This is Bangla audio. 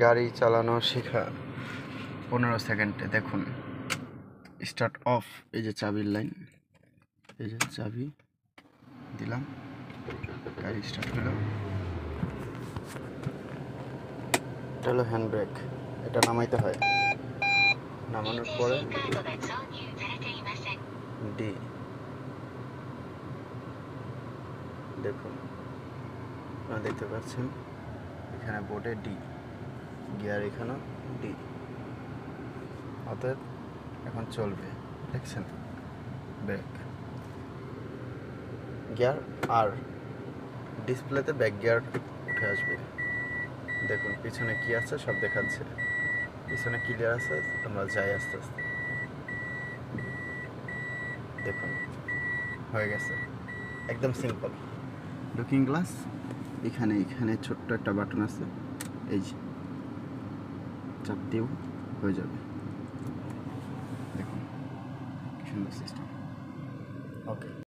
গাড়ি চালানো শেখা 15 সেকেন্ডে দেখুন। স্টার্ট অফ, এই যে চাবির লাইন, এই যে চাবি দিলাম, গাড়ি স্টার্ট হলো। এটা হলো হ্যান্ড ব্রেক, এটা নামাইতে হয়। নামানোর পরে ডি, দেখুন আপনারা দেখতে পাচ্ছেন এখানে বোর্ডে ডি, গিয়ার এখানেও ডি, অতএব এখন চলবে। দেখছেন ব্রেক, গিয়ার আর ডিসপ্লেতে ব্যাক গিয়ার উঠে আসবে। দেখুন পিছনে কি আছে সব দেখাচ্ছে, পিছনে ক্লিয়ার আছে। আমরা যাই আস্তে আস্তে, দেখুন হয়ে গেছে, একদম সিম্পল। লুকিং গ্লাস এখানে, এখানে ছোট্ট একটা বাটন আছে, এই যে চাপ দিয়েও হয়ে যাবে। দেখুন কি সুন্দর সিস্টেম। ওকে।